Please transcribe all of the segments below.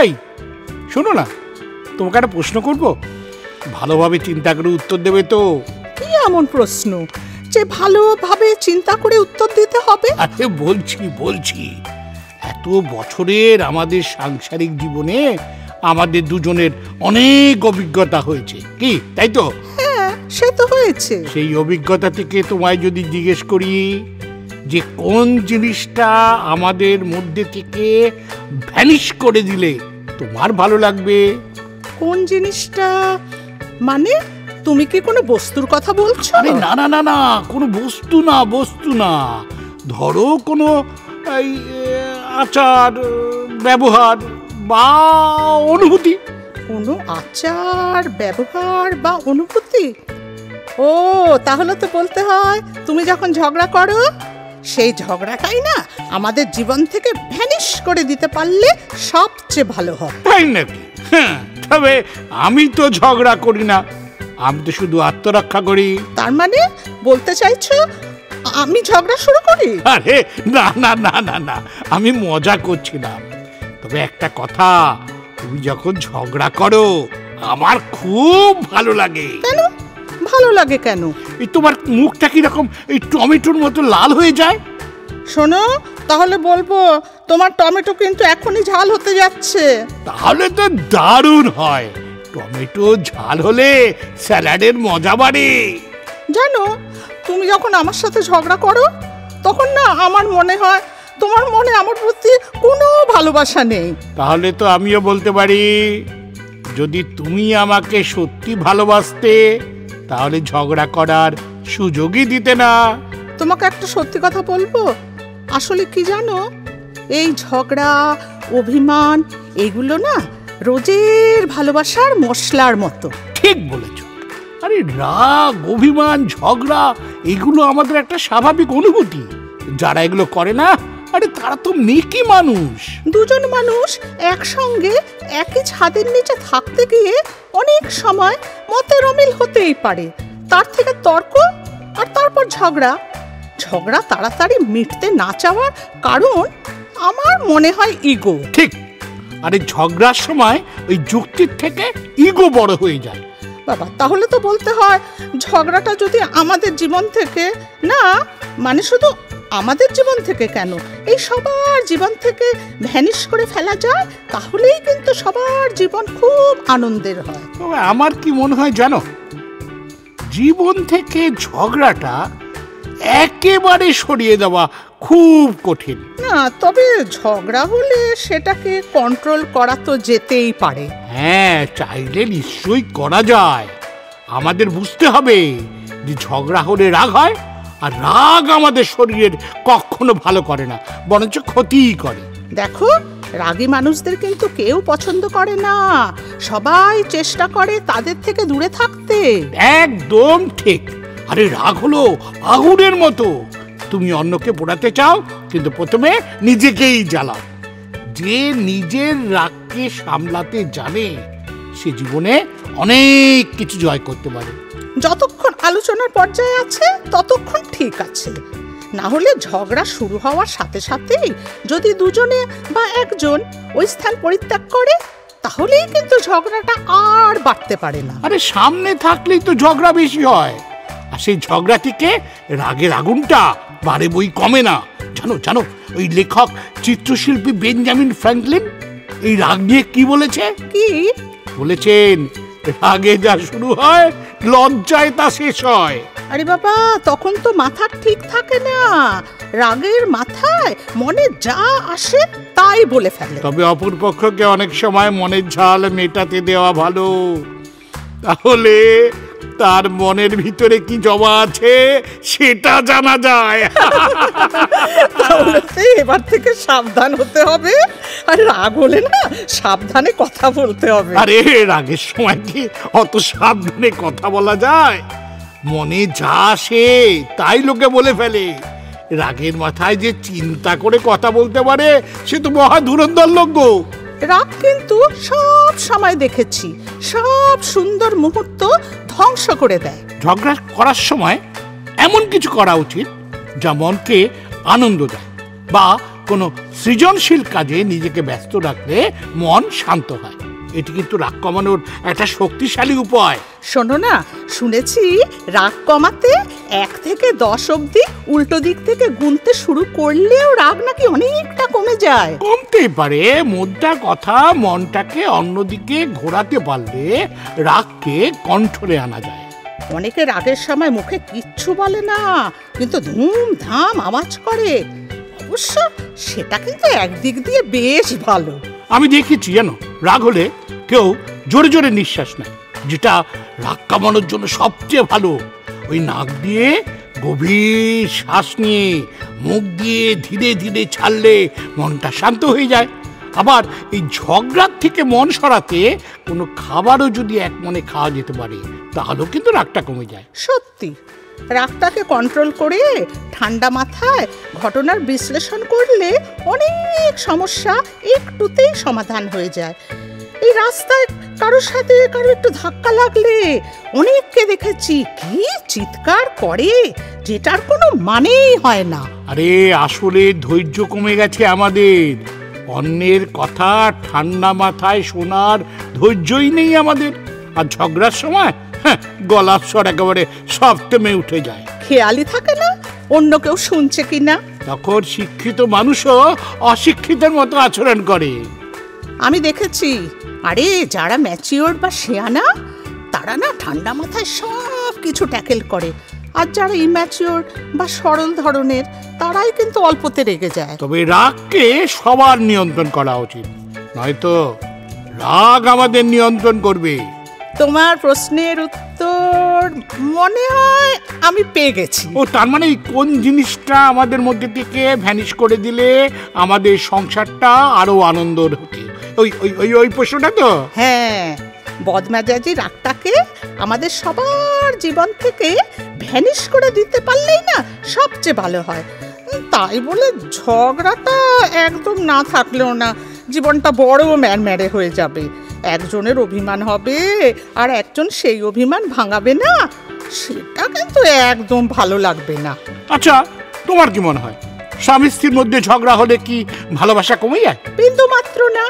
এই শোনো না, তোমাকে একটা প্রশ্ন করবো, ভালোভাবে চিন্তা করে উত্তর দেবে তো? কি এমন প্রশ্ন যে ভালোভাবে চিন্তা করে উত্তর দিতে হবে? আরে বলছি এত বছরের আমাদের সাংসারিক জীবনে আমাদের দুজনের অনেক অভিজ্ঞতা হয়েছে, কি তাই তো? হ্যাঁ, সে তো হয়েছে। সেই অভিজ্ঞতা থেকে তোমায় যদি জিজ্ঞেস করি যে কোন জিনিসটা আমাদের মধ্যে থেকে ভ্যানিশ করে দিলে তোমার ভালো লাগবে? কোন জিনিসটা মানে? তুমি কি কোনো বস্তুর কথা বলছো? আরে না না না না, কোনো বস্তু না, ধরো কোনো আচার, ব্যবহার বা অনুভূতি। কোনো আচার, ব্যবহার বা অনুভূতি? ও, তাহলে তো বলতে হয় তুমি যখন ঝগড়া করো সেই ঝগড়াটাই না আমাদের জীবন থেকে ভ্যানিশ করে দিতে পারলে সবচেয়ে ভালো হয়। তাই নাকি? হ্যাঁ, তবে আমি তো ঝগড়া করি না, আমি তো শুধু আত্মরক্ষা করি। তার মানে বলতে চাইছো আমি ঝগড়া শুরু করি? আরে না না না না না, আমি মজা করছিলাম। তবে একটা কথা, তুমি যখন ঝগড়া করো আমার খুব ভালো লাগে। কেন ভালো লাগে? কেন? এই তোমার মুখটা কিরকম এই টমেটোর মতো লাল হয়ে যায়। শোনো, তাহলে বলবো তোমার টমেটো কিন্তু এখনই ঝাল হতে যাচ্ছে। তাহলে তো দারুণ হয়, টমেটো ঝাল হলে স্যালাডের মজা বাড়ে। জানো, তুমি যখন আমার সাথে ঝগড়া করো তখন না আমার মনে হয় তোমার মনে আমার প্রতি কোনো ভালোবাসা নেই। তাহলে তো আমিও বলতে পারি, যদি তুমি আমাকে সত্যি ভালোবাসতে তাহলে ঝগড়া করার সুযোগই দিতে না। তোমাকে একটা সত্যি কথা বলবো, আসলে কি জানো, এই ঝগড়া, অভিমান এগুলো না রোজের ভালোবাসার মশলার মতো। ঠিক বলেছ। আরে রাগ, অভিমান, ঝগড়া এগুলো আমাদের একটা স্বাভাবিক অনুভূতি। যারা এগুলো করে না, আরে তারা তো মেকি মানুষ। দুজন মানুষ একসঙ্গে একই ছাদের নিচে থাকতে গিয়ে অনেক সময় মতের অমিল হতেই পারে, তার থেকে তর্ক আর তারপর ঝগড়া তাড়াতাড়ি মিটতে না চাওয়ার কারণ আমার মনে হয় ইগো। ঠিক। আরে ঝগড়ার সময় ওই যুক্তির থেকে ইগো বড় হয়ে যায়। বাবা, তাহলে তো বলতে হয় ঝগড়াটা যদি আমাদের জীবন থেকে না, মানে শুধু আমাদের জীবন থেকে কেন, এই সবার জীবন থেকে ভ্যানিশ করে ফেলা যায়, তাহলেই কিন্তু সবার জীবন খুব আনন্দের হয়। তবে আমার কি মনে হয় জানো, জীবন থেকে ঝগড়াটা একেবারে সরিয়ে দেওয়া খুব কঠিন। না, তবে ঝগড়া হলে সেটাকে কন্ট্রোল করা তো যেতেই পারে। হ্যাঁ, চাইলে নিশ্চয়ই করা যায়। আমাদের বুঝতে হবে যে ঝগড়া হলে রাগ হয়, আর রাগ আমাদের শরীরের কখনো ভালো করে না, বরঞ্চ ক্ষতিই করে। দেখো, রাগী মানুষদের কিন্তু কেউ পছন্দ করে না, সবাই চেষ্টা করে তাদের থেকে দূরে থাকতে। একদম ঠিক। আরে রাগ হলো আগুনের মতো, তুমি অন্যকে পোড়াতে চাও কিন্তু প্রথমে নিজেকেই জ্বালাও। যে নিজের রাগকে সামলাতে জানে সে জীবনে অনেক কিছু জয় করতে পারে। যতক্ষণ আলোচনার পর্যায়ে আছে ততক্ষণ ঠিক আছে, না হলে ঝগড়া শুরু হওয়ার সাথে সাথেই যদি দুজনে বা একজন ওই স্থান পরিত্যাগ করে তাহলেই কিন্তু ঝগড়াটা আর বাড়তে পারে না। আরে সামনে থাকলেই তো ঝগড়া বেশি হয়, আর সেই ঝগড়া থেকে রাগের আগুনটা বাড়ে বই কমে না। জানো জানো, ওই লেখক চিত্রশিল্পী বেঞ্জামিন ফ্র্যাঙ্কলিন এই রাগ নিয়ে কি বলেছে? কি বলেছেন? রাগে যা শুরু হয় লজ্জায় তা শেষ হয়। আরে বাবা, তখন তো মাথা ঠিক থাকে না, রাগের মাথায় মনে যা আসে তাই বলে ফেলে। তবে অপর পক্ষকে অনেক সময় মনের ঝাল মেটাতে দেওয়া ভালো, তাহলে তার মনের ভিতরে কি জমা আছে সেটা জানা যায়। তাহলে এবার থেকে সাবধান হতে হবে, আর রাগ হলে না সাবধানে কথা বলতে হবে। আরে রাগের সময় কি অত সাবধানে কথা বলা যায়? মনে যা আসে তাই লোকে বলে ফেলে। রাগের মাথায় যে চিন্তা করে কথা বলতে পারে সে তো মহা ধুরন্ধর লোক গো। রাগ কিন্তু সব সময় দেখেছি সব সুন্দর মুহূর্ত ধ্বংস করে দেয়। ঝগড়া করার সময় এমন কিছু করা উচিত যা মনকে আনন্দ দেয়, বা কোনো সৃজনশীল কাজে নিজেকে ব্যস্ত রাখলে মন শান্ত হয়। এটি কিন্তু রাগ কমানোর একটা শক্তিশালী উপায়। শোনো না, শুনেছি রাগ কমাতে 1 থেকে 10 অবধি উল্টো দিক থেকে গুনতে শুরু করলেও রাগ নাকি অনেকটা কমে যায়। কমতেই পারে, মোদ্দা কথা মনটাকে অন্যদিকে ঘোরাতে পারলে রাগকে কন্ট্রোলে আনা যায়। অনেকে রাগের সময় মুখে কিচ্ছু বলে না, কিন্তু ধুমধাম আওয়াজ করে। অবশ্য সেটা কিন্তু একদিক দিয়ে বেশ ভালো। আমি দেখেছি জানো, রাগ হলে কেউ জোরে জোরে নিঃশ্বাস নেয়, যেটা রাগ কামানোর জন্য সবচেয়ে ভালো। ওই নাক দিয়ে গভীর শ্বাস নিয়ে মুখ দিয়ে ধীরে ধীরে ছাড়লে মনটা শান্ত হয়ে যায়। আবার এই ঝগড়ার থেকে মন সরাতে কোনো খাবারও যদি এক মনে খাওয়া যেতে পারে, তাহলেও কিন্তু রাগটা কমে যায়। সত্যি, রাগটাকে কন্ট্রোল করে ঠান্ডা মাথায় ঘটনার বিশ্লেষণ করলে অনেক সমস্যা একটুতেই সমাধান হয়ে যায়। এই রাস্তায় কারোর সাথে কারো একটু ধাক্কা লাগলে অনেককে দেখেছি কি চিৎকার করে, যেটার কোনো মানেই হয় না। আরে আসলে ধৈর্য কমে গেছে আমাদের। অন্যের কথা ঠান্ডা মাথায় শোনার ধৈর্যই নেই আমাদের। আর ঝগড়ার সময় গলার স্বর একেবারে সপ্তমে উঠে যায়। খেয়ালই থাকে না অন্য কেউ শুনছে কিনা। তখন শিক্ষিত মানুষও অশিক্ষিতের মতো আচরণ করে। আমি দেখেছি, আরে যারা ম্যাচিওর বা শেয়ানা তারা না ঠান্ডা মাথায় সব কিছু ট্যাকেল করে, আর যারা ইম্যাচিওর বা সরল ধরনের তারাই কিন্তু অল্পতে রেগে যায়। তবে রাগকে সবার নিয়ন্ত্রণ করা উচিত, নয়তো রাগ আমাদের নিয়ন্ত্রণ করবে। তোমার প্রশ্নের উত্তর মনে হয় আমি পেয়ে গেছি। ও তার মানে কোন জিনিসটা আমাদের মধ্যে থেকে ভ্যানিশ করে দিলে আমাদের সংসারটা আরো আনন্দর হতো, ওই ওই ওই ওই প্রশ্নটা তো? হ্যাঁ, বদমেজাজি রাগটাকে আমাদের সবার জীবন থেকে ভ্যানিশ করে দিতে পারলেই না সবচেয়ে ভালো হয়। তাই বলে ঝগড়াটা একদম না থাকলেও না জীবনটা বড় ম্যারম্যারে হয়ে যাবে। একজনের অভিমান হবে আর একজন সেই অভিমান ভাঙাবে না, সেটা কিন্তু একদম ভালো লাগবে না। আচ্ছা, তোমার কি মনে হয় স্বামী স্ত্রীর মধ্যে ঝগড়া হলে কি ভালোবাসা কমে যায়? বিন্দু মাত্র না।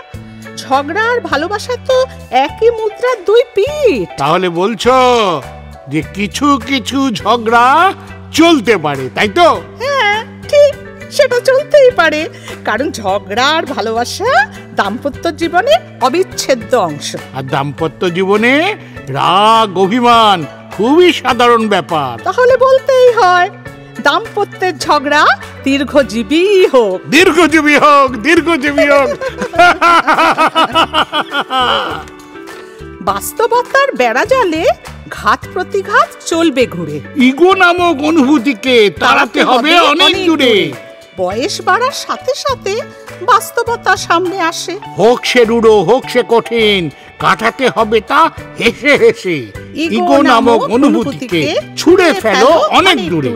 ঝগড়া আর ভালোবাসা তো একই মুদ্রার 2 পিঠ। তাহলে বলছো যে কিছু কিছু ঝগড়া চলতে পারে, তাই তো? হ্যাঁ ঠিক, সেটা চলতেই পারে, কারণ ঝগড়া আর ভালোবাসা দাম্পত্য জীবনের অবিচ্ছেদ্য অংশ। আর দাম্পত্য জীবনে রাগ অভিমান খুবই সাধারণ ব্যাপার। তাহলে বলতেই হয় দাম্পত্যের ঝগড়া দীর্ঘজীবী হোক। দীর্ঘজীবী হোক, দীর্ঘজীবী হোক। বাস্তবতার বেড়া জালে ঘাত প্রতিঘাত চলবে ঘুরে। ইগো নামক অনুভূতিকে তাড়াতে হবে অনেক দূরে। বয়স বাড়ার সাথে সাথে বাস্তবতা সামনে আসে। হোক সে রূঢ়, হোক সে কঠিন, কাটাতে হবে তা হেসে হেসে। ইগো নামক অনুভূতিকে ছুঁড়ে ফেলো অনেক দূরে।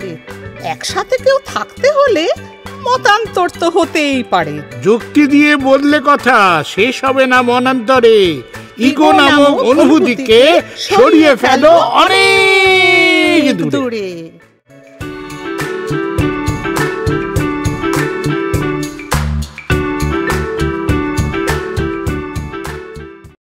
একসাথে কেউ থাকতে হলে মতান্তর তো হতেই পারে। যুক্তি দিয়ে বললে কথা শেষ হবে না মনান্তরে। ইগো নামক অনুভূতিকে সরিয়ে ফেলো অনেক দূরে।